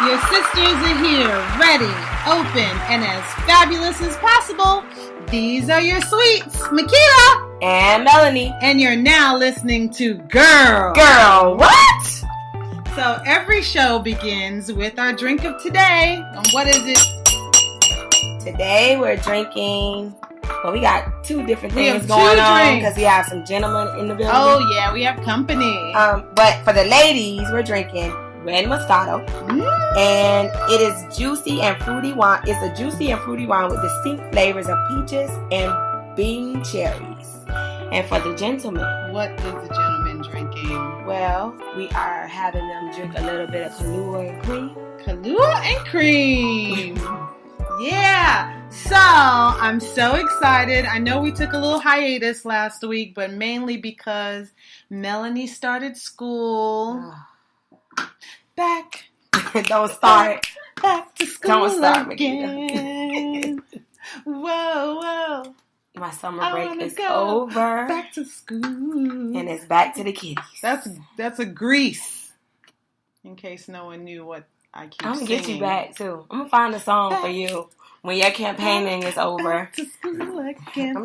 Your sisters are here, ready, open, and as fabulous as possible. These are your sweets, Makeda and Melanie. And you're now listening to Gurl. Gurl, what? So every show begins with our drink of today. And what is it? Today we're drinking... Well, we got two different things going on because we have some gentlemen in the building. Oh, yeah, we have company. But for the ladies, we're drinking red Moscato. And it is juicy and fruity wine. It's a juicy and fruity wine with distinct flavors of peaches and bean cherries. And for the gentlemen, what is the gentleman drinking? Well, we are having them drink a little bit of Kahlua and cream. Kahlua and cream. Yeah. So, I'm so excited. I know we took a little hiatus last week, but mainly because Melanie started school. Back. Don't start. Back to school. Don't start again. Whoa. My summer break is over. Back to school. And it's back to the kiddies. That's a Grease. In case no one knew what I keep I'm going to singing. get you back, too. I'm going to find a song for you when your campaigning is over. I'm going to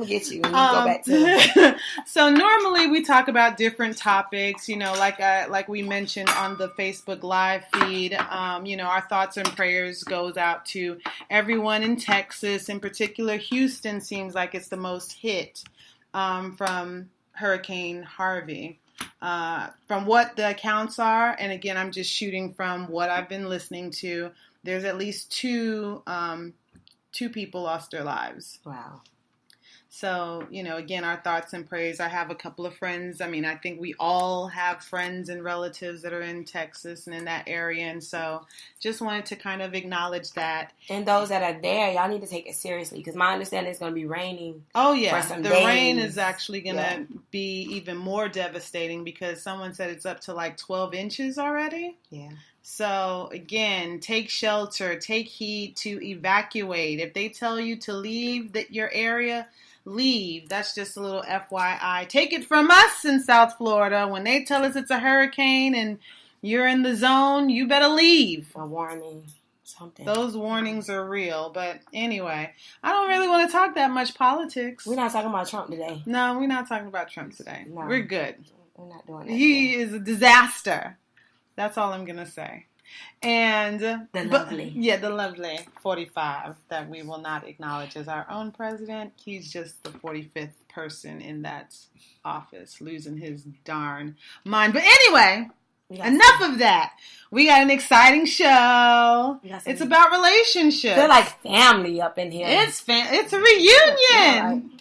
get you when you go back to So normally we talk about different topics, like we mentioned on the Facebook Live feed. Our thoughts and prayers goes out to everyone in Texas. In particular, Houston seems like it's the most hit from Hurricane Harvey. From what the accounts are, and again, I'm just shooting from what I've been listening to, there's at least two people lost their lives. Wow. So, again, our thoughts and prayers. I have a couple of friends. I mean, I think we all have friends and relatives that are in Texas and in that area. And so just wanted to kind of acknowledge that. And those that are there, y'all need to take it seriously because my understanding is going to be raining. Oh, yeah. For some the days. Rain is actually going to be even more devastating because someone said it's up to like 12 inches already. Yeah. So, again, take shelter, take heed to evacuate. If they tell you to leave your area, leave. That's just a little FYI. Take it from us in South Florida. When they tell us it's a hurricane and you're in the zone, you better leave. A warning. Something. Those warnings are real. But anyway, I don't really want to talk that much politics. We're not talking about Trump today. No, we're not talking about Trump today. No. We're good. We're not doing that. He is a disaster. That's all I'm going to say. And the lovely 45 that we will not acknowledge as our own president. He's just the 45th person in that office, losing his darn mind. But anyway, enough of that. We got an exciting show. It's about relationships. Feel like family up in here. It's a reunion.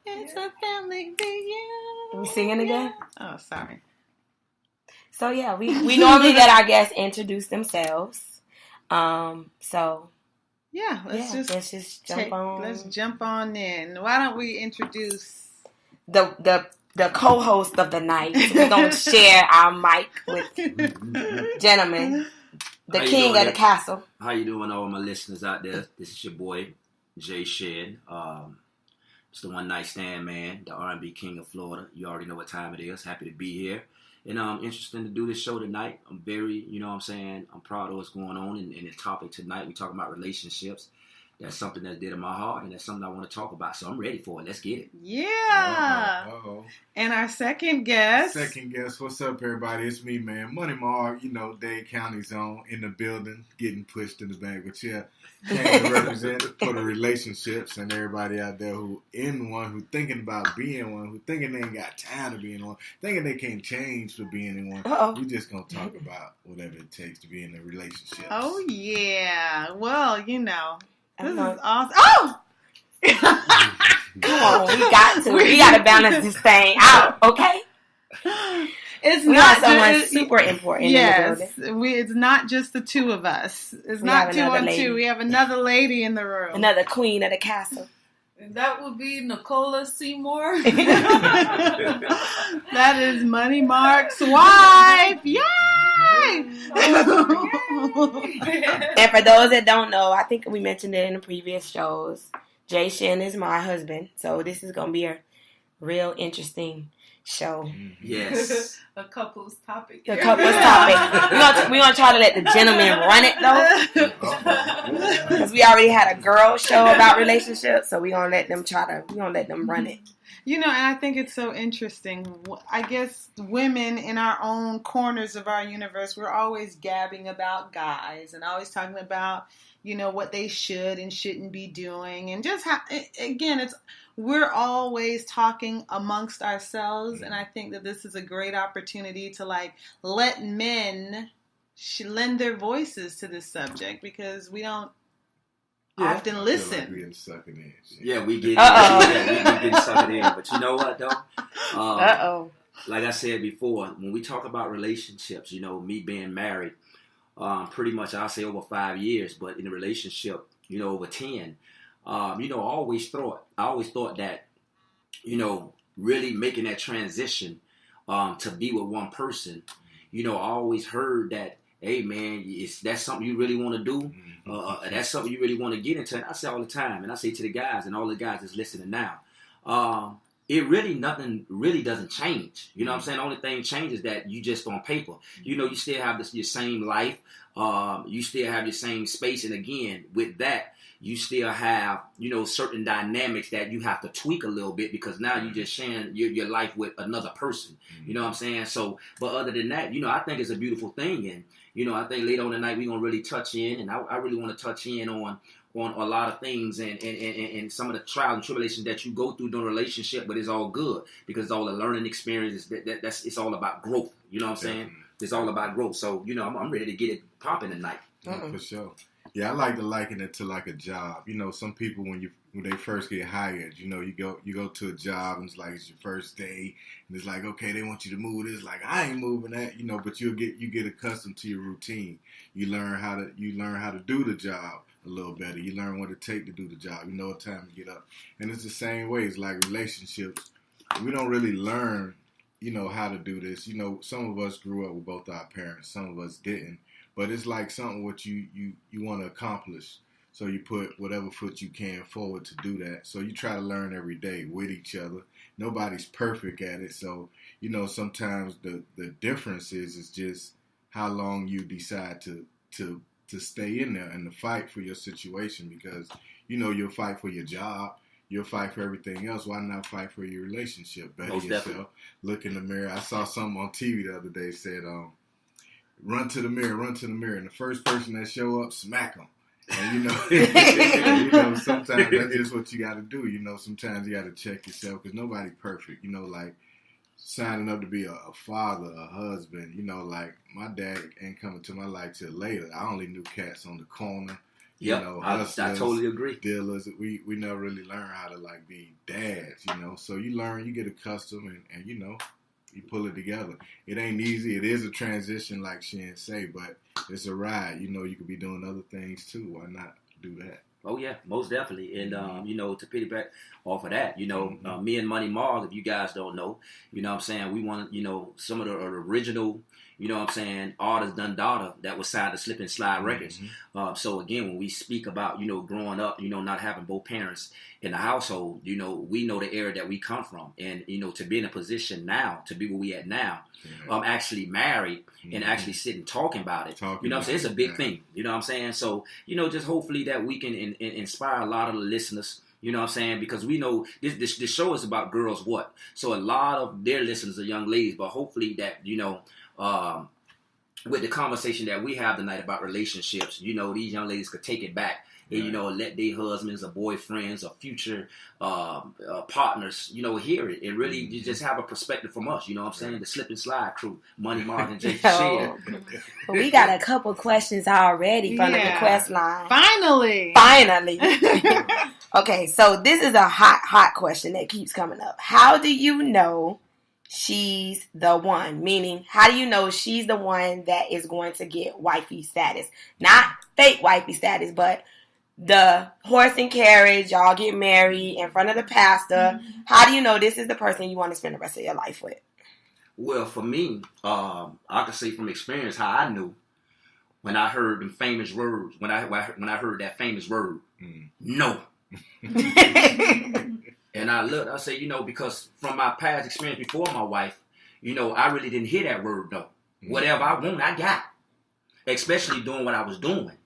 It's a family reunion. Are we singing again? Oh, sorry. So, yeah, we normally let our guests introduce themselves. Let's just jump on. Let's jump on in. Why don't we introduce the co-host of the night? We're going to share our mic with gentlemen. The king of the castle. How you doing, all my listeners out there? This is your boy, J-Shin. It's the one night stand man, the R&B King of Florida. You already know what time it is. Happy to be here. And I'm interested to do this show tonight. I'm very, I'm proud of what's going on. And the topic tonight, we talking about relationships. That's something that's dear to my heart, and that's something I want to talk about. So I'm ready for it. Let's get it. Yeah. Uh-oh. And our second guest. What's up, everybody? It's me, man. Money Mark, Dade County Zone in the building, getting pushed in the back. But yeah, came to represent for the relationships and everybody out there who thinking about being one, who thinking they ain't got time to be in one, thinking they can't change for being in one. Uh-oh. We just going to talk about whatever it takes to be in a relationship. Oh, yeah. Well, this is awesome. Oh! Come on, we got to balance this thing out, okay? It's we not someone super important. Yes, in the building. It's not just the two of us. It's not 2 on 2. We have another lady in the room. Another queen of the castle. And that would be Nicola Seymour. That is Money Mark's wife. Yay! And for those that don't know, I think we mentioned it in the previous shows. J-Shin is my husband, so this is going to be a real interesting show. Yes. A couple's topic. A couple's topic. We're gonna try to let the gentlemen run it though, because we already had a girl show about relationships, so we're gonna let them run it. You know, and I think it's so interesting. I guess women in our own corners of our universe, we're always gabbing about guys and always talking about, you know, what they should and shouldn't be doing. And just how, again, we're always talking amongst ourselves. And I think that this is a great opportunity to like let men lend their voices to this subject, because we don't often listen. Like we getting sucking in. Yeah, we get getting sucked in. But you know what though? Like I said before, when we talk about relationships, you know, me being married, pretty much I'll say over 5 years, but in a relationship, you know, over 10. You know, I always thought that, you know, really making that transition to be with one person, you know, I always heard that, hey man, that's something you really want to do. That's something you really want to get into. And I say all the time, and I say to the guys and all the guys that's listening now, nothing really doesn't change. You know what I'm saying? The only thing changes that you just on paper. You know, you still have your same life. You still have your same space. And again, with that, you still have, you know, certain dynamics that you have to tweak a little bit, because now you're just sharing your life with another person. You know what I'm saying? So, but other than that, you know, I think it's a beautiful thing. And, you know, I think later on tonight we're going to really touch in, and I really want to touch in on a lot of things and some of the trials and tribulations that you go through during a relationship, but it's all good because it's all a learning experience. It's all about growth. You know what I'm saying? It's all about growth. So, you know, I'm ready to get it popping tonight. For sure. Yeah, I like to liken it to like a job. You know, some people when they first get hired, you know, you go to a job and it's like it's your first day and it's like, okay, they want you to move this. Like, I ain't moving that, you know, but you get accustomed to your routine. You learn how to do the job a little better. You learn what it takes to do the job. You know what time to get up. And it's the same way. It's like relationships. We don't really learn, you know, how to do this. You know, some of us grew up with both our parents. Some of us didn't. But it's like something what you want to accomplish. So you put whatever foot you can forward to do that. So you try to learn every day with each other. Nobody's perfect at it. So, you know, sometimes the difference is just how long you decide to stay in there and to fight for your situation, because, you know, you'll fight for your job. You'll fight for everything else. Why not fight for your relationship? Better yourself. Definitely. Look in the mirror. I saw something on TV the other day said, run to the mirror, and the first person that show up, smack them. And, you know, sometimes that's just what you got to do. You know, sometimes you got to check yourself, because nobody's perfect. You know, like signing up to be a father, a husband, you know, like my dad ain't coming to my life till later. I only knew cats on the corner. Yeah, you know, I totally agree. Dealers, we never really learn how to like be dads, you know. So you learn, you get accustomed, and you know, you pull it together. It ain't easy. It is a transition, like Shin say, but it's a ride. You know, you could be doing other things too. Why not do that? Oh yeah, most definitely. And you know, to piggyback off of that, you know, me and Money Mark, if you guys don't know, you know what I'm saying, we want, you know, some of the original, you know what I'm saying, artists done daughter that was signed to Slip and Slide Records. So again, when we speak about, you know, growing up, you know, not having both parents in the household, you know, we know the era that we come from. And, you know, to be in a position now, to be where we at now, actually married and actually sitting talking about it. You know what I'm saying? It's a big thing. You know what I'm saying? So, you know, just hopefully that we can inspire a lot of the listeners. You know what I'm saying? Because we know this show is about girls what? So a lot of their listeners are young ladies, but hopefully that, you know, with the conversation that we have tonight about relationships, you know, these young ladies could take it back and, you know, let their husbands or boyfriends or future partners, you know, hear it and really just have a perspective from us. You know what I'm saying? The Slip and Slide crew, Money Mark and J-Shin. We got a couple questions already from the request line. Finally. Okay, so this is a hot question that keeps coming up. How do you know she's the one? Meaning, how do you know she's the one that is going to get wifey status? Not fake wifey status, but the horse and carriage, y'all get married in front of the pastor. How do you know this is the person you want to spend the rest of your life with? Well, for me, I can say from experience how I knew when I heard them famous words, when I heard that famous word, no. And I looked, I said, because from my past experience before my wife, I really didn't hear that word no. Whatever I want, I got. Especially doing what I was doing,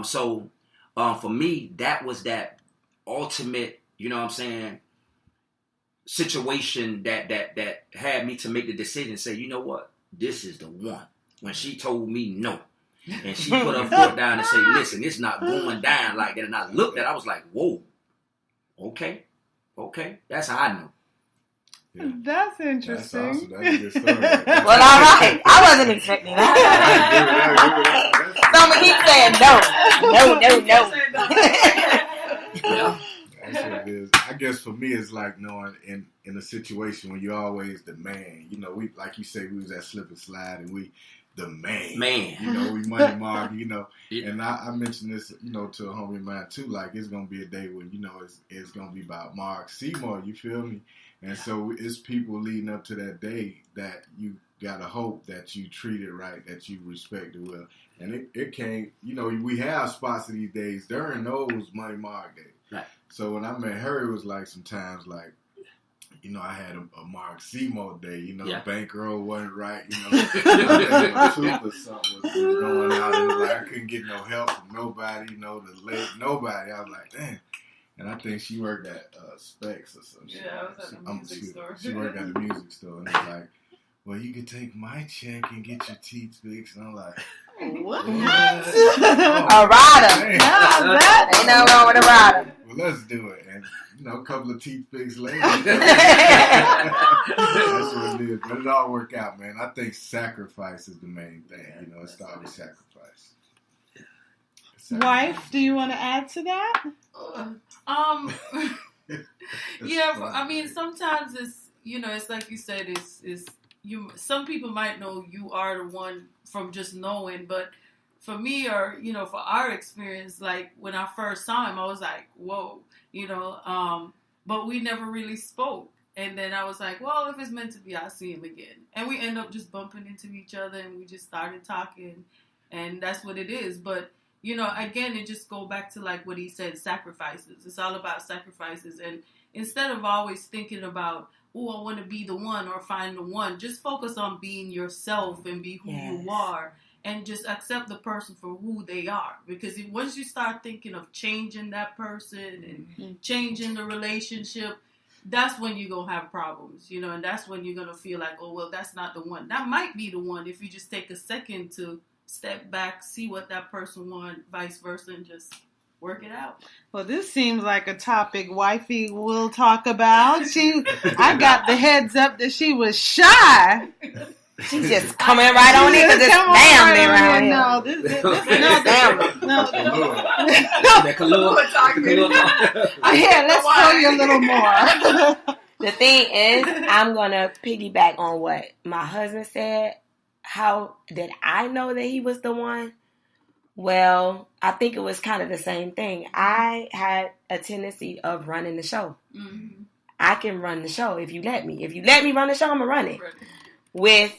So for me, that was that ultimate, situation that had me to make the decision and say, you know what, this is the one. When she told me no. And she put her foot down and said, listen, it's not going down like that. And I looked at it, I was like, whoa, okay. That's how I know. Yeah. That's interesting. That's awesome. That's a good story. Well, all right. I wasn't expecting that. So I'm going to keep saying no. Yeah. That's what it is. I guess for me, it's like knowing in a situation when you're always the man. We, like you say, we was at Slip and Slide, and we the man. We money mark. Yeah. And I mentioned this, to a homie of mine too. Like it's gonna be a day when it's gonna be about Mark Seymour. You feel me? And so it's people leading up to that day that you gotta hope that you treat it right, that you respect it well. And it can't. We have spots these days during those money mark days. Right. So when I met her, it was like sometimes like, I had a Mark Seymour day, Yeah. bankroll wasn't right, my tooth or something was going out. It was like I couldn't get no help from nobody, nobody. I was like, damn. And I think she worked at Specs or something. Yeah, I was at the music store. She worked at the music store. And it's like, well, you could take my check and get your teeth fixed. And I'm like, what? A rider. Man. Ain't nothing wrong with a rider. Well, let's do it. And, a couple of teeth picks later. That's what it is. But it all work out, man. I think sacrifice is the main thing. It starts with sacrifice. Wife, do you want to add to that? Sometimes it's, it's like you said, it's some people might know you are the one from just knowing, but for me or, for our experience, like when I first saw him, I was like, whoa, but we never really spoke. And then I was like, well, if it's meant to be, I'll see him again. And we end up just bumping into each other and we just started talking and that's what it is. But, again, it just go back to like what he said, sacrifices. It's all about sacrifices. And instead of always thinking about, oh, I want to be the one or find the one, just focus on being yourself and be who you are. And just accept the person for who they are. Because once you start thinking of changing that person and changing the relationship, that's when you're going to have problems, and that's when you're going to feel like, oh, well, that's not the one. That might be the one if you just take a second to step back, see what that person wants, vice versa, and just work it out. Well, this seems like a topic Wifey will talk about. I got the heads up that she was shy. She's just coming right on it because it's family around here. No, this Here, let's tell you a little more. The thing is, I'm going to piggyback on what my husband said. How did I know that he was the one? Well, I think it was kind of the same thing. I had a tendency of running the show. Mm-hmm. I can run the show if you let me. If you let me run the show, I'm going to run it. Right. With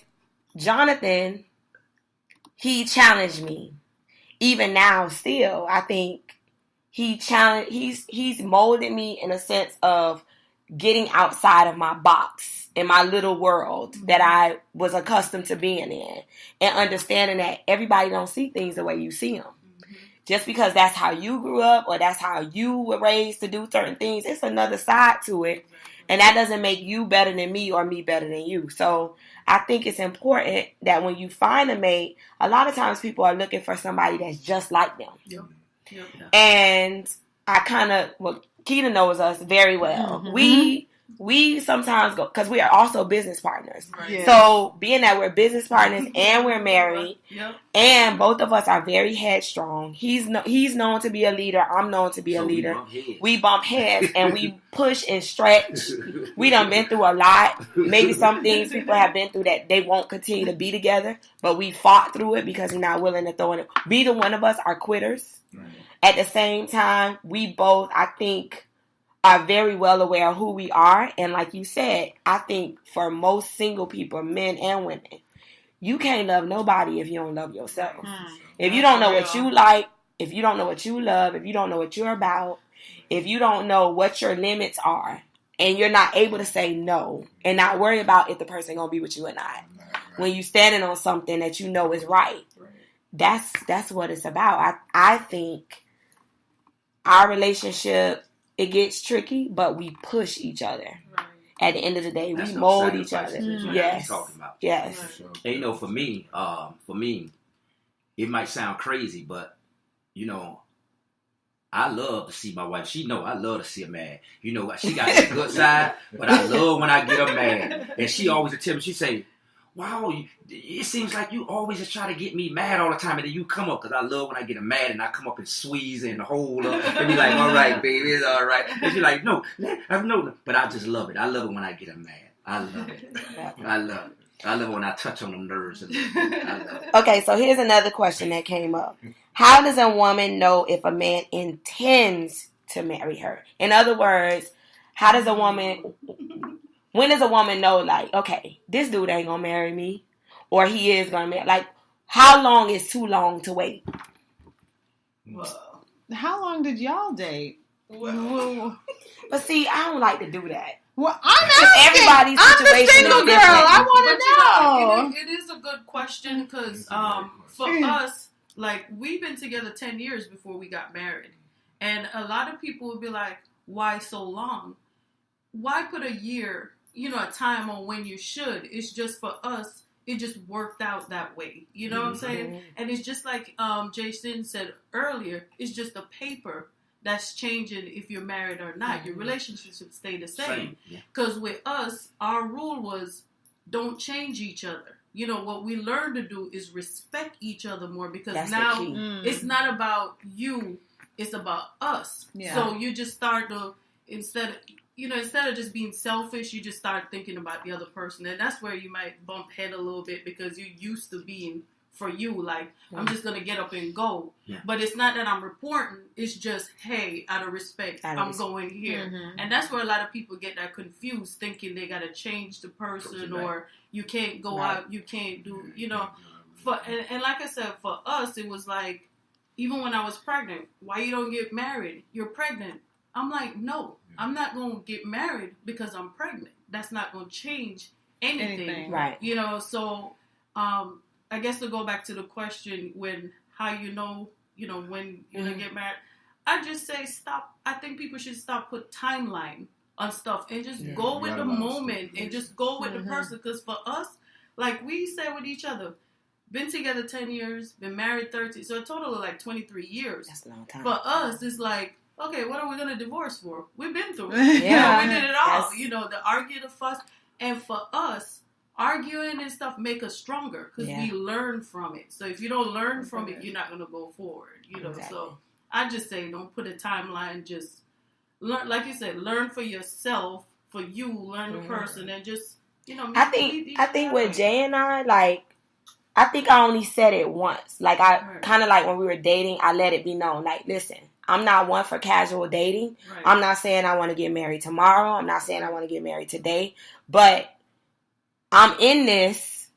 Jonathan, he challenged me. Even now, still, I think he's molded me in a sense of getting outside of my box in my little world that I was accustomed to being in, and understanding that everybody don't see things the way you see them. Mm-hmm. Just because that's how you grew up or that's how you were raised to do certain things, it's another side to it. And that doesn't make you better than me or me better than you. So I think it's important that when you find a mate, a lot of times people are looking for somebody that's just like them. Yep. Yep. And Keita knows us very well. Mm-hmm. We sometimes go, because we are also business partners. Right. Yes. So being that we're business partners and we're married, yep. And both of us are very headstrong. He's known to be a leader. I'm known to be a leader. We bump heads and we push and stretch. We done been through a lot. Maybe some things people have been through that they won't continue to be together, but we fought through it because we're not willing to throw in it. Neither one of us are quitters. Right. At the same time, we both, I think, are very well aware of who we are. And like you said, I think for most single people, men and women, you can't love nobody if you don't love yourself. If you don't know what you like, if you don't know what you love, if you don't know what you're about, if you don't know what your limits are, and you're not able to say no, and not worry about if the person gonna be with you or not, Right. when you standing on something that you know is right, that's what it's about. I think our relationship, it gets tricky, but we push each other. Right. At the end of the day, That's we no mold each sacrifices other. that you Yes. talking about. Yes. Right. And you know, for me, it might sound crazy, but you know, I love to see my wife. She know I love to see her mad. You know, she got that good side, but I love when I get her mad. And she always tell me, she say, "Wow, it seems like you always just try to get me mad all the time, and then you come up, because I love when I get her mad, and I come up and squeeze and hold her, and be like, all right, baby, it's all right." And she's like, no, but I just love it. I love it when I get her mad. I love it. I love it. I love it when I touch on them nerves. I love it. Okay, so here's another question that came up. How does a woman know if a man intends to marry her? In other words, how does a woman, when does a woman know, like, okay, this dude ain't gonna marry me, or he is gonna marry? Like, how long is too long to wait? Well, How long did y'all date? Well, But see, I don't like to do that. I'm asking. Everybody's I'm the situation single is girl. different. I want but to know. it is a good question because It's a great for question. us, like we've been together 10 years before we got married, and a lot of people would be like, "Why so long? Why put a year? A time on when you should?" It's just for us. It just worked out that way. You know what I'm saying? And it's just like J-Shin said earlier. It's just a paper that's changing if you're married or not. Your relationship should stay the same. Because with us, our rule was don't change each other. What we learned to do is respect each other more, because That's now the key. it's not about you, it's about us. Yeah. So you just start to, instead of just being selfish, you just start thinking about the other person. And that's where you might bump head a little bit, because you're used to being for you, like, I'm just going to get up and go. Yeah. But it's not that I'm reporting. It's just, hey, out of respect, I'm going here. Mm-hmm. And that's where a lot of people get that confused, thinking they got to change the person, or you can't go out, you can't do, and like I said, for us, it was like, even when I was pregnant, why you don't get married? You're pregnant. I'm like, no, I'm not going to get married because I'm pregnant. That's not going to change anything. Right. So, I guess to go back to the question, how you know, when you're going to get married, I just say stop. I think people should stop put timeline on stuff and just go with the moment and just go with the person. Because for us, like we said with each other, been together 10 years, been married 13, so a total of like 23 years. That's a long time. For us, it's like, okay, what are we going to divorce for? We've been through it. Yeah. We did it all. Yes. The argue, the fuss. And for us, arguing and stuff make us stronger, because we learn from it. So if you don't learn from it, you're not going to go forward. Exactly. So I just say don't put a timeline. Just learn, like you said, learn for yourself, for you, learn the person, and just, I think with Jay and I, like, I think I only said it once. Like, I kind of like when we were dating, I let it be known, like, listen, I'm not one for casual dating. Right. I'm not saying I want to get married tomorrow. I'm not saying I want to get married today. But I'm in this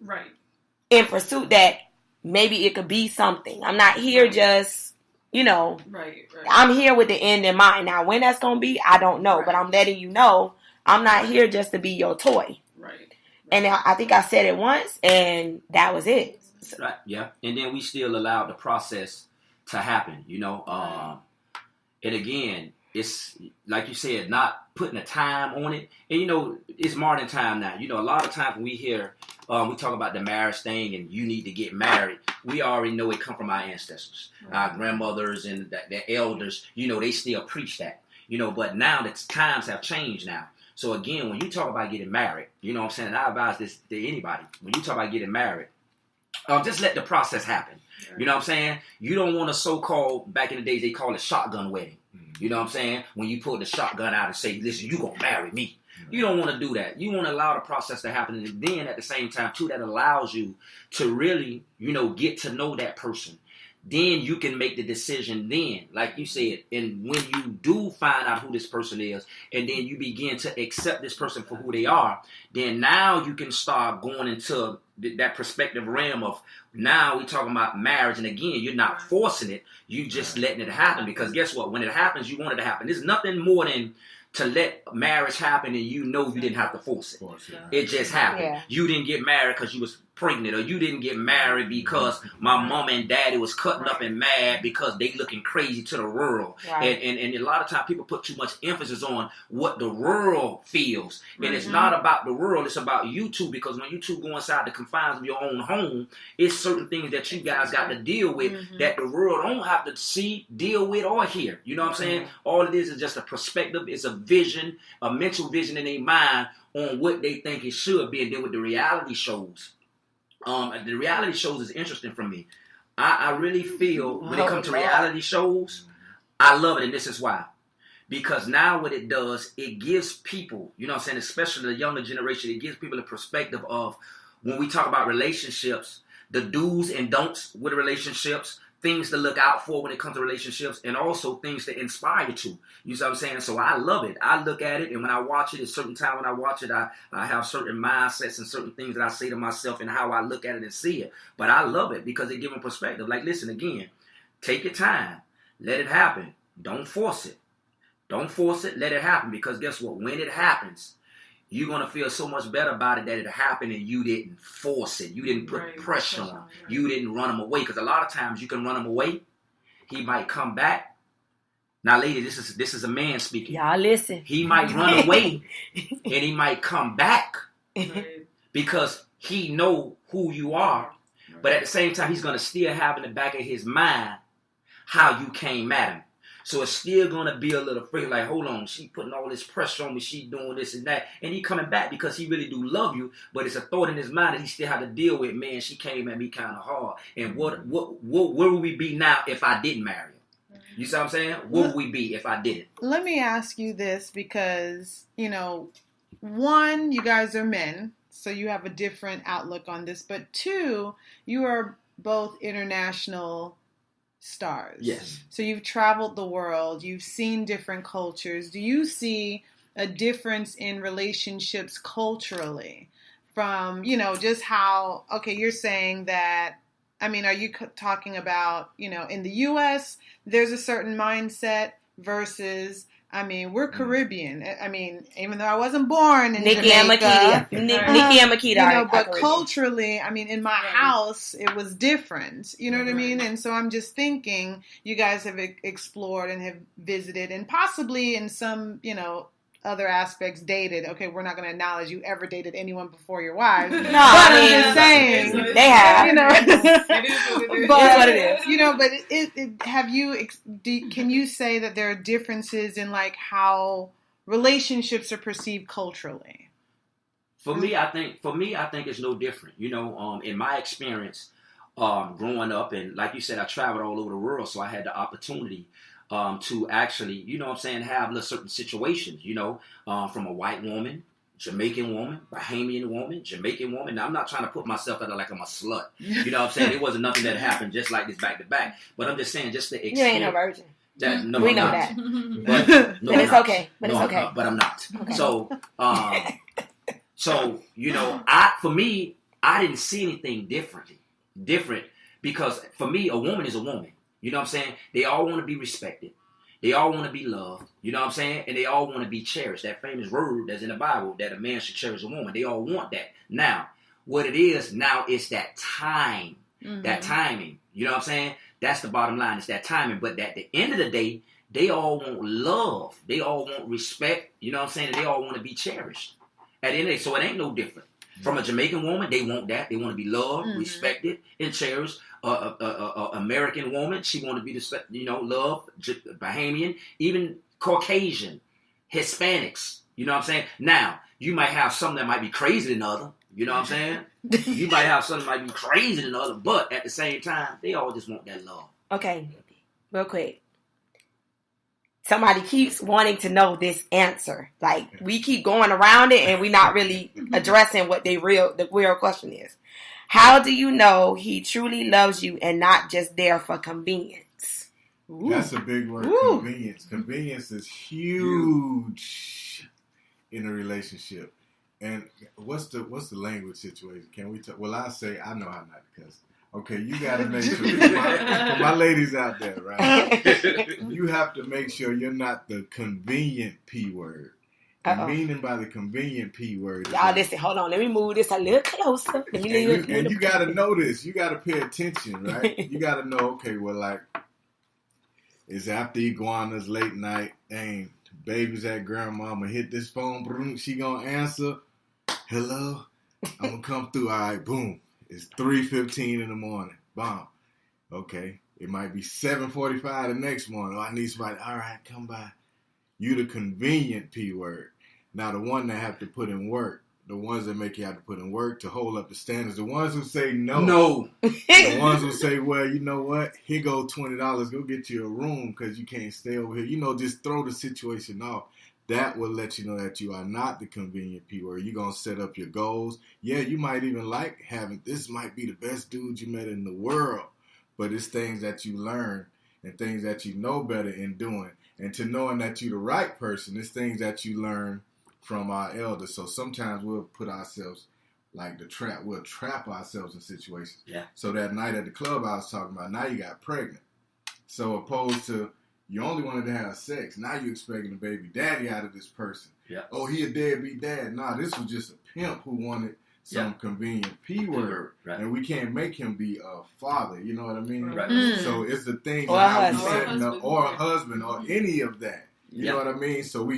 in pursuit that maybe it could be something. I'm not here just, I'm here with the end in mind. Now, when that's going to be, I don't know. But I'm letting you know, I'm not here just to be your toy. Right. And I think I said it once, and that was it. Right, yeah. And then we still allowed the process to happen, And again, it's like you said, not putting a time on it. And it's modern time now. A lot of times when we hear, we talk about the marriage thing and you need to get married, we already know it come from our ancestors, our grandmothers and the elders. They still preach that. But now that times have changed now. So again, when you talk about getting married, what I'm saying, and I advise this to anybody, when you talk about getting married, just let the process happen. You know what I'm saying? You don't want a so-called, back in the days, they call it shotgun wedding. You know what I'm saying? When you pull the shotgun out and say, listen, you going to marry me. You don't want to do that. You want to allow the process to happen. And then at the same time, too, that allows you to really, get to know that person. Then you can make the decision then, like you said. And when you do find out who this person is, and then you begin to accept this person for who they are, then now you can start going into that perspective realm of now we talking about marriage, and again, you're not forcing it, you just letting it happen, because guess what? When it happens, you want it to happen. There's nothing more than to let marriage happen and you know you didn't have to force it. It just happened. Yeah. You didn't get married because you was pregnant, or you didn't get married because my mom and daddy was cutting up and mad because they looking crazy to the world. Right. And a lot of times people put too much emphasis on what the world feels. And it's not about the world, it's about you two, because when you two go inside the confines of your own home, it's certain things that you guys got to deal with that the world don't have to see, deal with, or hear. You know what I'm saying? All it is just a perspective, it's a vision, a mental vision in their mind on what they think it should be. And then with the reality shows, the reality shows is interesting for me. I really feel when it comes to reality shows, I love it, and this is why. Because now what it does, it gives people, you know what I'm saying, especially the younger generation, it gives people a perspective of when we talk about relationships, the do's and don'ts with relationships, things to look out for when it comes to relationships, and also things to inspire you to. You see what I'm saying? So I love it. I look at it, and when I watch it, at a certain time when I watch it, I have certain mindsets and certain things that I say to myself and how I look at it and see it. But I love it because it gives me perspective. Like, listen, again, take your time. Let it happen. Don't force it. Don't force it. Let it happen, because guess what? When it happens, you're going to feel so much better about it that it happened and you didn't force it. You didn't put pressure on him. You didn't run him away. Because a lot of times you can run him away. He might come back. Now, lady, this is a man speaking. Y'all listen. He might run away and he might come back because he know who you are. But at the same time, he's going to still have in the back of his mind how you came at him. So it's still going to be a little afraid, like, hold on, she putting all this pressure on me, she doing this and that. And he coming back because he really do love you, but it's a thought in his mind that he still had to deal with, man, she came at me kind of hard. And where would we be now if I didn't marry her? You see what I'm saying? Where would we be if I didn't? Let me ask you this, because, you know, one, you guys are men, so you have a different outlook on this. But two, you are both international stars. Yes. So you've traveled the world, you've seen different cultures. Do you see a difference in relationships culturally from, you know, just how, okay, you're saying that, I mean, are you talking about, you know, in the U.S., there's a certain mindset versus, I mean, we're Caribbean. I mean, even though I wasn't born in Nikki Jamaica. and Makeda. You know, but culturally, I mean, in my house, it was different. You know what I mean? And so I'm just thinking you guys have explored and have visited and possibly in some, you know, other aspects dated. Okay, we're not going to acknowledge you ever dated anyone before your wives. No, but I'm just saying. They have. You know. It is what it is. But, it's what it is. You know, but have you, can you say that there are differences in like how relationships are perceived culturally? For me, I think it's no different. You know, in my experience, growing up, and like you said, I traveled all over the world, so I had the opportunity to actually, you know what I'm saying, have certain situations, you know, from a white woman, Jamaican woman, Bahamian woman, Jamaican woman. Now, I'm not trying to put myself out there like I'm a slut. You know what I'm saying? It wasn't nothing that happened just like this back to back. But I'm just saying, just the experience. You ain't no virgin. No, we I'm know not. that. But it's okay. But no, it's okay. But I'm not. Okay. So, you know, for me, I didn't see anything different because for me, a woman is a woman. You know what I'm saying? They all want to be respected. They all want to be loved. You know what I'm saying? And they all want to be cherished. That famous word that's in the Bible, that a man should cherish a woman. They all want that. Now, what it is, now it's that time. That timing. You know what I'm saying? That's the bottom line. It's that timing. But at the end of the day, they all want love. They all want respect. You know what I'm saying? And they all want to be cherished. At the end of the day, so it ain't no different. From a Jamaican woman, they want that. They want to be loved, respected, and cherished. American woman, she want to be, loved. Bahamian, even Caucasian, Hispanics. You know what I'm saying? Now, you might have some that might be crazy than the other. You know what I'm saying? You might have some that might be crazy than the other, but at the same time, they all just want that love. Okay, real quick. Somebody keeps wanting to know this answer. Like, we keep going around it and we're not really addressing what the real question is. How do you know he truly loves you and not just there for convenience? Ooh. That's a big word, convenience. Convenience is huge in a relationship. And what's the language situation? Can we talk? Well, I say I know how not to cuss. Okay, you got to make sure for my ladies out there, right? You have to make sure you're not the convenient P word. And meaning by the convenient P word. Y'all listen, hold on, let me move this a little closer. And you got to know this. You got to pay attention, right? You got to know. Okay, well, like it's after iguanas late night. Dang, baby's at grandmama. Hit this phone. She gonna answer. Hello, I'm gonna come through. All right, boom. It's 3:15 in the morning. Bomb. Okay. It might be 7:45 the next morning. Oh, I need somebody. All right, come by. You the convenient P word. Now the one that have to put in work. The ones that make you have to put in work to hold up the standards. The ones who say no. No. The ones who say, well, you know what? Here go $20. Go get you a room because you can't stay over here. You know, just throw the situation off. That will let you know that you are not the convenient P word. You're going to set up your goals. Yeah, you might even like having, this might be the best dude you met in the world. But it's things that you learn and things that you know better in doing. And to knowing that you're the right person, it's things that you learn from our elders. So sometimes we'll put ourselves like we'll trap ourselves in situations. Yeah. So that night at the club I was talking about, now you got pregnant. So opposed to you only wanted to have sex, now you're expecting a baby daddy out of this person. Yeah. Oh, he a deadbeat dad. Nah, this was just a pimp who wanted some convenient P word. Right. And we can't make him be a father. You know what I mean? Right. So it's the things Or that a we setting up, or a husband, or any of that. You know what I mean? So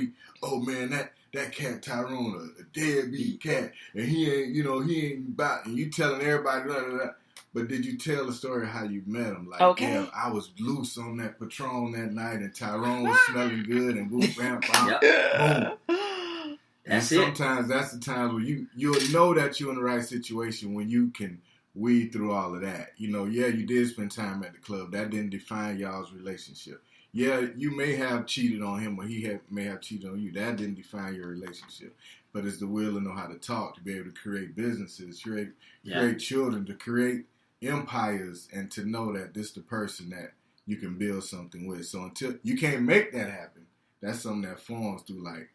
oh man, that cat Tyrone, a deadbeat cat, and he ain't about, and you telling everybody, blah, blah, blah. But did you tell the story how you met him? Like, yeah, I was loose on that Patron that night, and Tyrone was smelling good, and boom, bam, bam, boom. And sometimes that's the times where you'll know that you're in the right situation when you can weed through all of that. You know, yeah, you did spend time at the club. That didn't define y'all's relationship. Yeah, you may have cheated on him, or he may have cheated on you. That didn't define your relationship. But it's the will to know how to talk, to be able to create businesses, create children, to create empires, and to know that this is the person that you can build something with. So until you can't make that happen, that's something that forms through like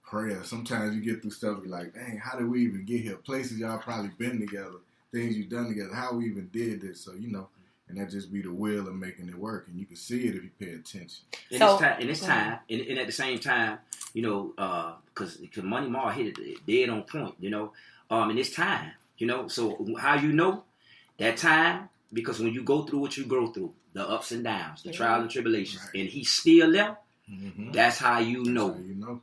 prayer. Sometimes you get through stuff, you're like, dang, how did we even get here? Places y'all probably been together, things you've done together, how we even did this. So, you know, and that just be the will of making it work. And you can see it if you pay attention. And it's time. And at the same time, you know, because Money Ma hit it dead on point, you know. And it's time, you know. So how you know that time? Because when you go through what you go through, the ups and downs, the trials and tribulations, and he's still there, that's how you know. That's how you know.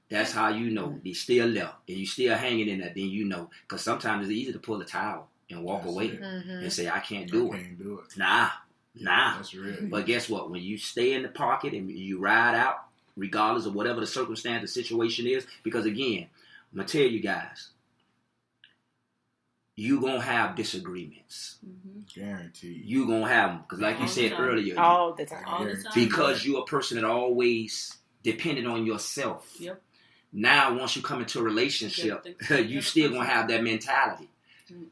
That's how you know. He's still there. And you still hanging in there, then you know. Because sometimes it's easy to pull a towel and walk away and say, I can't do it. Nah. That's real. But guess what? When you stay in the pocket and you ride out, regardless of whatever the circumstance, the situation is, because again, I'm going to tell you guys, you're going to have disagreements. Guaranteed. You're going to have them. Because like you said earlier, all the time. Because you're a person that always depended on yourself. Yep. Now, once you come into a relationship, you still going to have that mentality.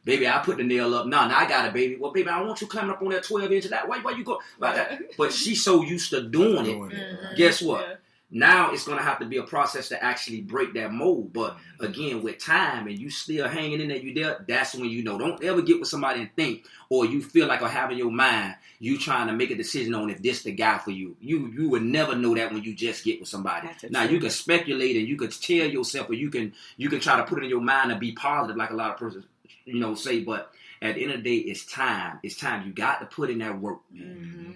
Baby, I put the nail up. Now I got it, baby. Well, baby, I want you climbing up on that 12-inch of that. Why you go like that? But she's so used to doing it. Guess what? Yeah. Now it's going to have to be a process to actually break that mold. But again, with time and you still hanging in there, you there, that's when you know. Don't ever get with somebody and think, or you feel like or have in your mind, you trying to make a decision on if this the guy for you. You would never know that when you just get with somebody. Now you can speculate and you could tell yourself, or you can try to put it in your mind and be positive like a lot of persons, you know, say, but at the end of the day, it's time. It's time. You got to put in that work.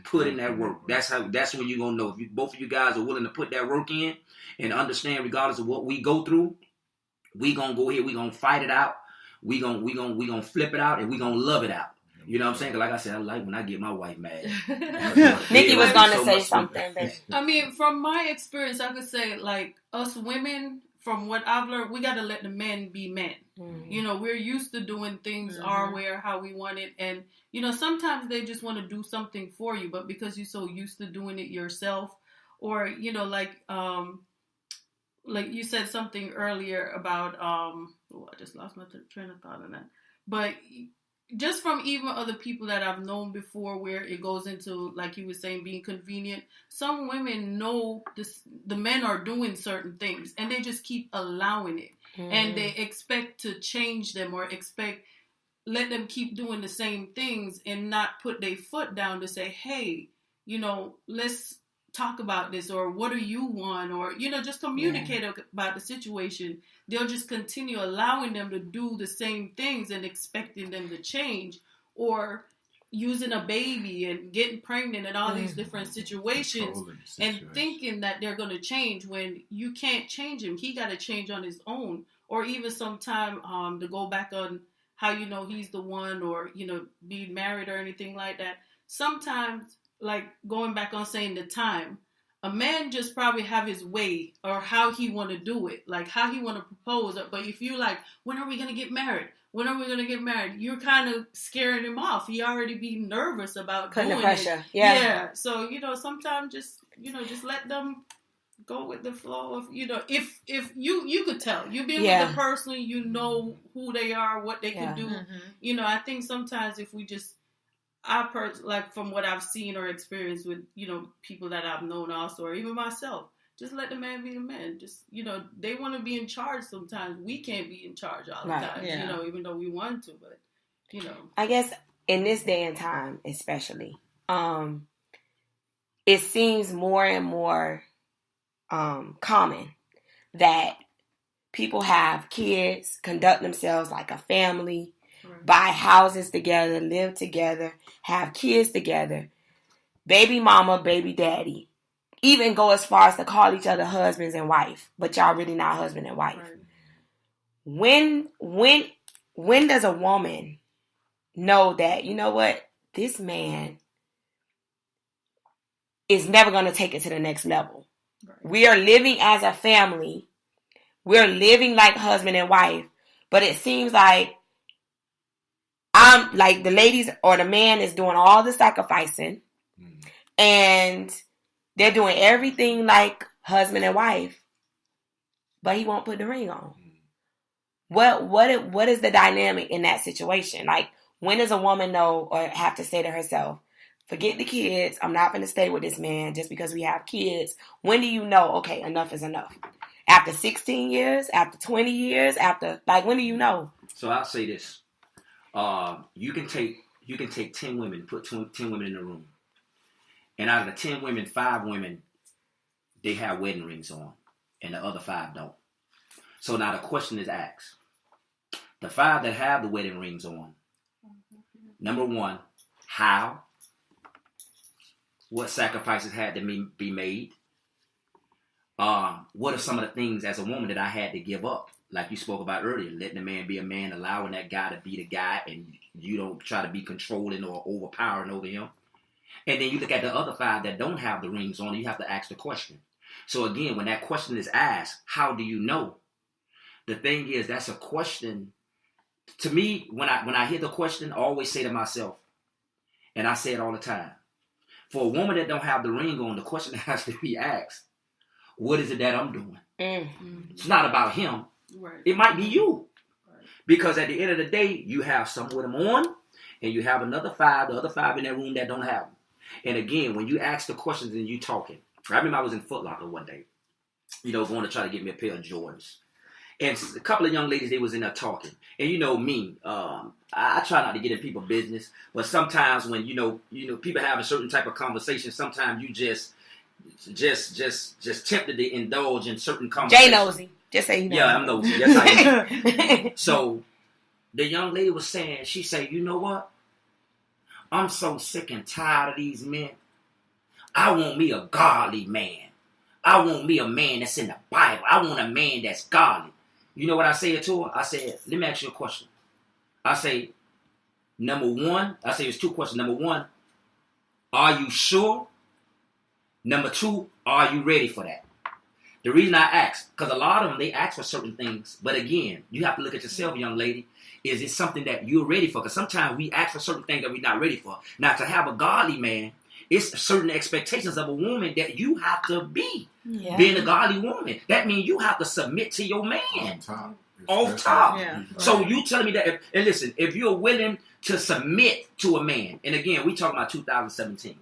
Put in that work. That's when you're going to know. If both of you guys are willing to put that work in and understand regardless of what we go through, we going to go here. We going to fight it out. We going to flip it out, and we going to love it out. You know what I'm saying? 'Cause like I said, I like when I get my wife mad. Nikki was going to say something. I mean, from my experience, I could say, like, us women, from what I've learned, we got to let the men be men. You know, we're used to doing things our way or how we want it. And, you know, sometimes they just want to do something for you, but because you're so used to doing it yourself, or, you know, like you said something earlier about, I just lost my train of thought on that. But just from even other people that I've known before, where it goes into, like you were saying, being convenient. Some women know the men are doing certain things, and they just keep allowing it. and they expect to change them or let them keep doing the same things and not put their foot down to say, hey, let's talk about this, or what do you want, or, just communicate about the situation. They'll just continue allowing them to do the same things and expecting them to change, or using a baby and getting pregnant and all these different situations and thinking that they're going to change when you can't change him. He got to change on his own. Or even sometime to go back on how he's the one, or being married or anything like that. Sometimes, like going back on saying the time, a man just probably have his way or how he want to do it, like how he want to propose. But if you like, when are we gonna get married? When are we gonna get married? You're kind of scaring him off. He already be nervous about putting doing the pressure. It. Yeah. So sometimes just let them go with the flow of, if you could tell, you've been with the person, who they are, what they can do. I think sometimes if we just, like from what I've seen or experienced with, people that I've known also, or even myself, just let the man be the man. Just, they want to be in charge sometimes. We can't be in charge all the time, even though we want to, but, I guess in this day and time, especially, it seems more and more common that people have kids, conduct themselves like a family, buy houses together, live together, have kids together, baby mama, baby daddy, even go as far as to call each other husbands and wife, but y'all really not husband and wife. When does a woman know that, this man is never going to take it to the next level? We are living as a family. We're living like husband and wife. But it seems like the ladies or the man is doing all the sacrificing. And they're doing everything like husband and wife. But he won't put the ring on. What is the dynamic in that situation? Like, when does a woman know or have to say to herself, forget the kids, I'm not going to stay with this man just because we have kids? When do you know, okay, enough is enough? After 16 years? After 20 years? When do you know? So I'll say this. You can take 10 women, put 10 women in the room. And out of the 10 women, 5 women, they have wedding rings on. And the other 5 don't. So now the question is asked. The 5 that have the wedding rings on, number 1, how? What sacrifices had to be made? What are some of the things as a woman that I had to give up? Like you spoke about earlier, letting the man be a man, allowing that guy to be the guy, and you don't try to be controlling or overpowering over him. And then you look at the other 5 that don't have the rings on, you have to ask the question. So again, when that question is asked, how do you know? The thing is, that's a question. To me, when I hear the question, I always say to myself, and I say it all the time, for a woman that don't have the ring on, the question has to be asked, what is it that I'm doing? It's not about him. It might be you. Because at the end of the day, you have some with them on, and you have the other 5 in that room that don't have them. And again, when you ask the questions and you talking, I remember I was in Foot Locker one day, going to try to get me a pair of Jordans. And a couple of young ladies, they was in there talking. And me, I try not to get in people's business, but sometimes when, people have a certain type of conversation, sometimes you just tempted to indulge in certain conversations. Jay nosy. Just say you know. Yeah, I'm nosy. Yes, I am. So the young lady was saying, she said, you know what? I'm so sick and tired of these men. I want me a godly man. I want me a man that's in the Bible. I want a man that's godly. You know what I said to her? I said, let me ask you a question. I say, number 1, I say it's 2 questions. Number 1, are you sure? Number 2, are you ready for that? The reason I ask, because a lot of them, they ask for certain things. But again, you have to look at yourself, young lady. Is it something that you're ready for? Because sometimes we ask for certain things that we're not ready for. Now, to have a godly man, it's certain expectations of a woman that you have to be. Yeah. Being a godly woman. That means you have to submit to your man. Off top. Yeah. Right. So you telling me that, and listen, if you're willing to submit to a man, and again, we talking about 2017.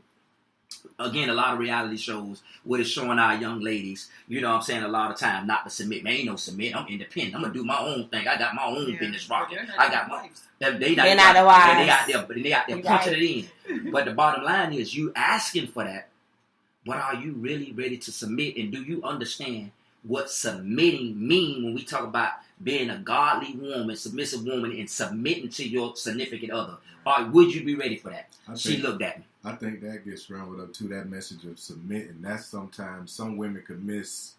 again, a lot of reality shows what is showing our young ladies, you know what I'm saying, a lot of time not to submit. Man, ain't no submit. I'm independent. I'm going to do my own thing. I got my own business rocking. I got my... wives. They're not the wives. They out there punching it in. But the bottom line is you asking for that, but are you really ready to submit? And do you understand what submitting mean when we talk about being a godly woman, submissive woman, and submitting to your significant other? Or would you be ready for that? She looked at me. I think that gets rounded up to that message of submitting. That's sometimes some women could miss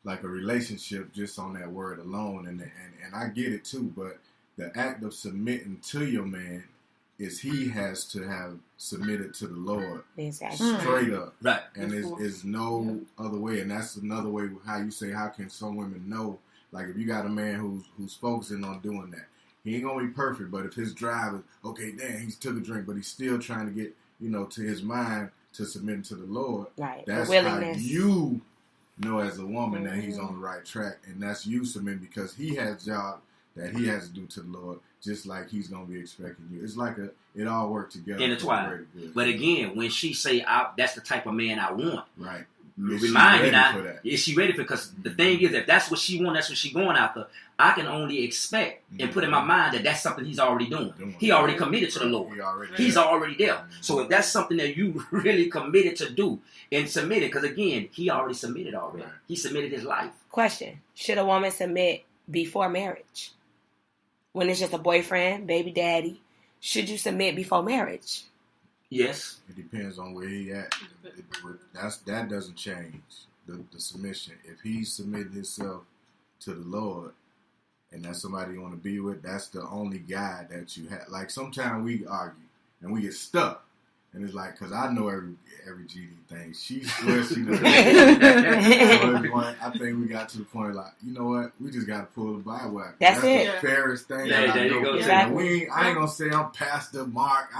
like a relationship just on that word alone, and I get it too. But the act of submitting to your man is he has to have submitted to the Lord straight up, right? And is no other way. And that's another way how you say how can some women know? Like if you got a man who's focusing on doing that, he ain't gonna be perfect. But if his drive is okay, damn, he's took a drink, but he's still trying to get to his mind to submit to the Lord. Right. That's how you know as a woman that he's on the right track, and that's you submitting because he has a job that he has to do to the Lord, just like he's gonna be expecting you. It's like it all work together. Intertwined. But again, when she say that's the type of man I want, right? Remind me now, is she ready for? Because the thing is, if that's what she wants, that's what she going after. I can only expect and put in my mind that that's something he's already doing. He already committed to the Lord. He's already there. So if that's something that you really committed to do and submitted, because again, he already submitted already. Right. He submitted his life. Question: should a woman submit before marriage? When it's just a boyfriend, baby daddy, should you submit before marriage? Yes. It depends on where he at. That doesn't change the submission. If he submitted himself to the Lord, and that's somebody you want to be with, that's the only guy that you have. Like sometimes we argue and we get stuck, and it's like because I know every GD thing. She swears she knows. I think we got to the point like, you know what? We just got to pull the Bible out. That's it. The fairest thing. Yeah, there you go. Exactly. I ain't gonna say I'm Pastor Mark.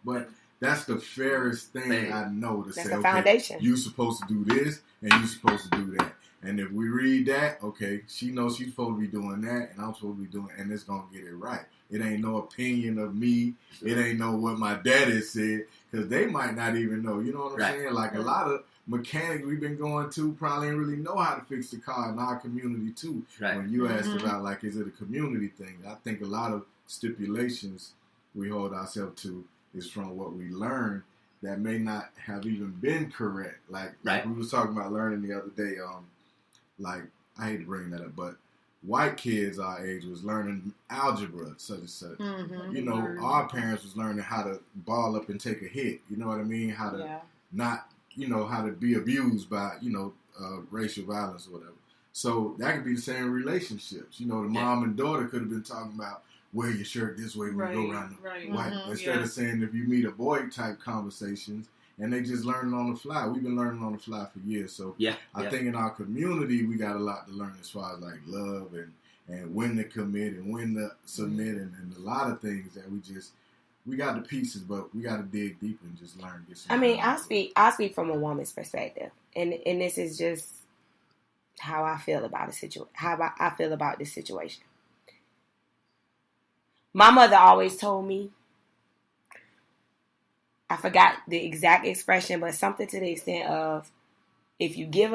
But that's the fairest thing I know to that's say. The foundation. You supposed to do this and you supposed to do that. And if we read that, okay, she knows she's supposed to be doing that, and I'm supposed to be doing, and it's gonna get it right. It ain't no opinion of me. It ain't no what my daddy said, because they might not even know. You know what I'm saying? Like a lot of mechanics we've been going to probably ain't really know how to fix the car in our community too. Right. When you asked about like, is it a community thing? I think a lot of stipulations we hold ourselves to is from what we learned that may not have even been correct. Like we was talking about learning the other day. Like I hate to bring that up, but white kids our age was learning algebra, such and such. Mm-hmm. You know, our parents was learning how to ball up and take a hit. You know what I mean? How to not, how to be abused by, racial violence or whatever. So that could be the same relationships. The mom and daughter could have been talking about wear your shirt this way when you go around the white. Instead of saying if you meet a boy type conversations. And they just learning on the fly. We've been learning on the fly for years. So I think in our community, we got a lot to learn as far as like love and when to commit and when to submit and a lot of things that we got the pieces, but we got to dig deep and just learn. I speak from a woman's perspective, and this is just how I feel about I feel about this situation. My mother always told me, I forgot the exact expression, but something to the extent of if you give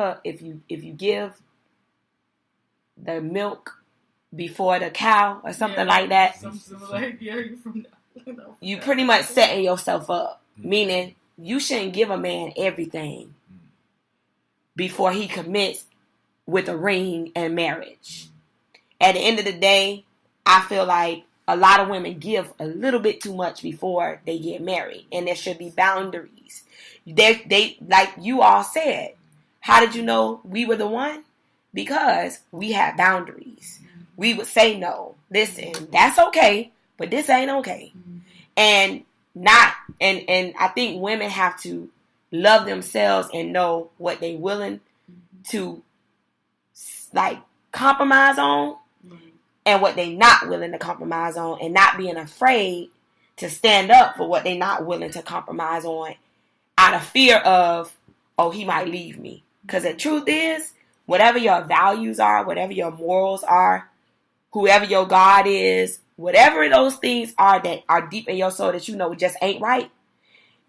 the milk before the cow or something like that, something like you're from you pretty much setting yourself up. Meaning you shouldn't give a man everything before he commits with a ring and marriage. At the end of the day, I feel like a lot of women give a little bit too much before they get married, and there should be boundaries. They like you all said. How did you know we were the one? Because we had boundaries. We would say no. Listen, that's okay, but this ain't okay. And I think women have to love themselves and know what they willing to like compromise on. And what they not willing to compromise on, and not being afraid to stand up for what they not willing to compromise on out of fear of, he might leave me. Because the truth is, whatever your values are, whatever your morals are, whoever your God is, whatever those things are that are deep in your soul that just ain't right,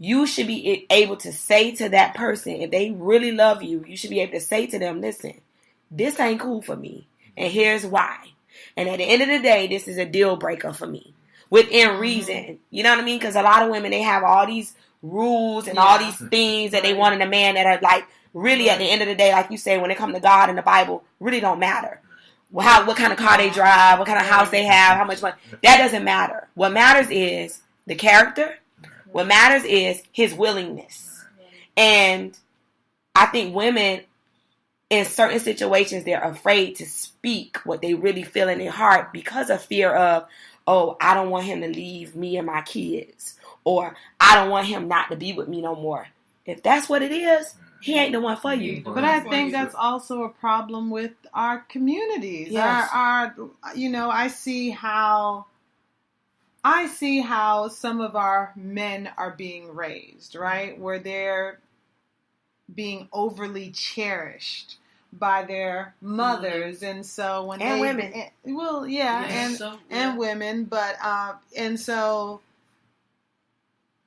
you should be able to say to that person, if they really love you, you should be able to say to them, listen, this ain't cool for me, and here's why. And at the end of the day, this is a deal breaker for me. Within reason. You know what I mean? Because a lot of women, they have all these rules and all these things that they want in a man that are like, really at the end of the day, like you say, when it comes to God and the Bible, really don't matter. What kind of car they drive, what kind of house they have, how much money. That doesn't matter. What matters is the character. What matters is his willingness. And I think women, in certain situations, they're afraid to speak what they really feel in their heart because of fear of, oh, I don't want him to leave me and my kids. Or I don't want him not to be with me no more. If that's what it is, he ain't the one for you. But I think that's also a problem with our communities. Yes. Our I see how some of our men are being raised, right? Where they're being overly cherished by their mothers, and so when women, and women, but and so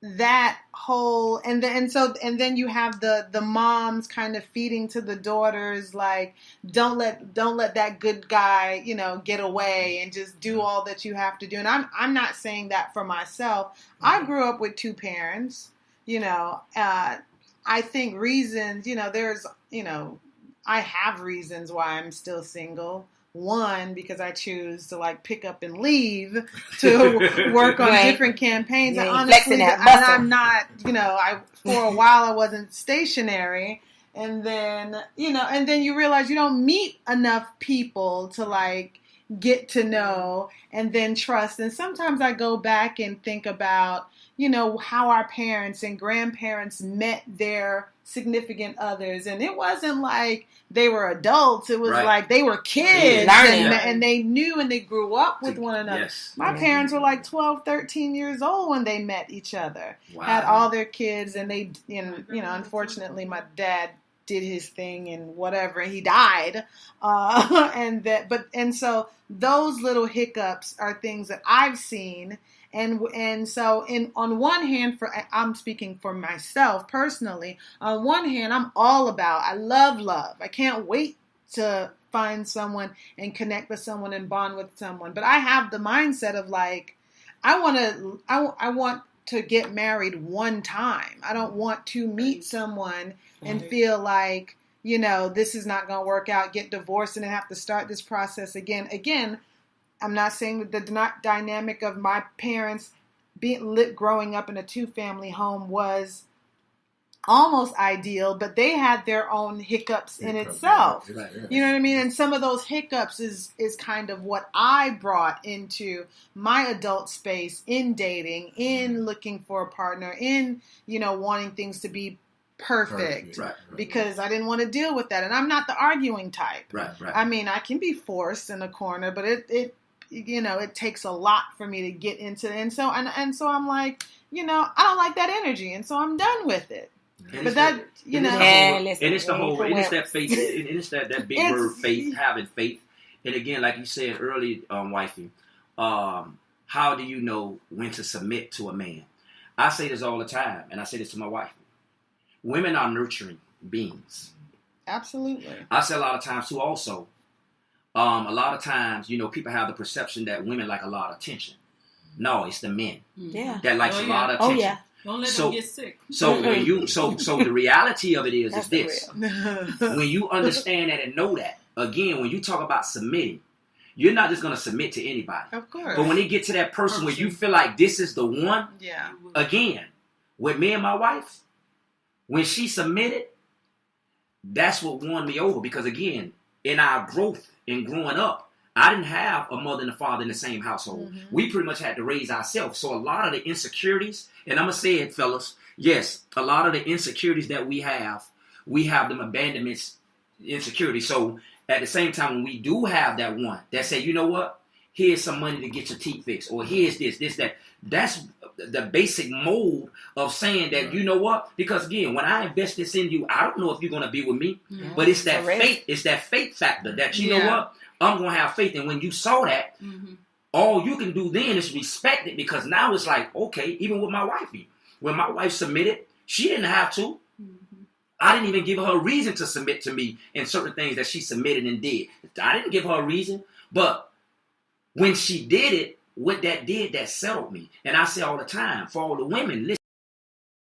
that whole and then you have the moms kind of feeding to the daughters like don't let that good guy get away and just do all that you have to do. And I'm not saying that for myself. I grew up with two parents. I think reasons, there's I have reasons why I'm still single. One, because I choose to pick up and leave to work on different campaigns. And honestly, I'm not, for a while I wasn't stationary. And then, and then you realize you don't meet enough people to get to know and then trust. And sometimes I go back and think about, how our parents and grandparents met their significant others. And it wasn't like they were adults. It was like they were kids and they knew and they grew up with one another. Yes. My parents were 12, 13 years old when they met each other. Wow. Had all their kids and they, unfortunately my dad did his thing and whatever, and he died. And so those little hiccups are things that I've seen. And so on one hand, I'm speaking for myself personally. On one hand, I love love. I can't wait to find someone and connect with someone and bond with someone. But I have the mindset of I want to get married one time. I don't want to meet someone and feel like, this is not going to work out, get divorced and then have to start this process again. Again, I'm not saying that the dynamic of my parents growing up in a two-family home was almost ideal, but they had their own hiccups in itself. Right. You know what I mean? And some of those hiccups is kind of what I brought into my adult space in dating, in looking for a partner, in, wanting things to be perfect. Right. Because I didn't want to deal with that. And I'm not the arguing type. Right. I mean, I can be forced in a corner, but it takes a lot for me to get into it. And so I'm like, I don't like that energy. And so I'm done with it. And but that, it's that faith, and it's that big word, faith, having faith. And again, like you said earlier, wifey, how do you know when to submit to a man? I say this all the time, and I say this to my wife. Women are nurturing beings. Absolutely. I say a lot of times too also, a lot of times, people have the perception that women like a lot of attention. No, it's the men. Yeah. That likes a lot of attention. Oh, yeah. Don't let them get sick. So the reality of it is this. When you understand that and know that, again, when you talk about submitting, you're not just going to submit to anybody. Of course. But when it get to that person where you feel like this is the one, again, with me and my wife, when she submitted, that's what won me over. Because again, in our growth and growing up, I didn't have a mother and a father in the same household. Mm-hmm. We pretty much had to raise ourselves. So a lot of the insecurities, and I'm going to say it, fellas, yes, a lot of the insecurities that we have them abandonment insecurities. So at the same time, when we do have that one that say, you know what, here's some money to get your teeth fixed, or here's this, that. That's the basic mold of saying that, you know what? Because again, when I invest this in you, I don't know if you're going to be with me, but it's that faith. It's that faith factor that, you know what? I'm going to have faith. And when you saw that, all you can do then is respect it, because now it's like, okay, even with my wifey, When my wife submitted, she didn't have to. Mm-hmm. I didn't even give her a reason to submit to me in certain things that she submitted and did. I didn't give her a reason, but when she did it, what that did, that settled me. And I say all the time, for all the women, listen.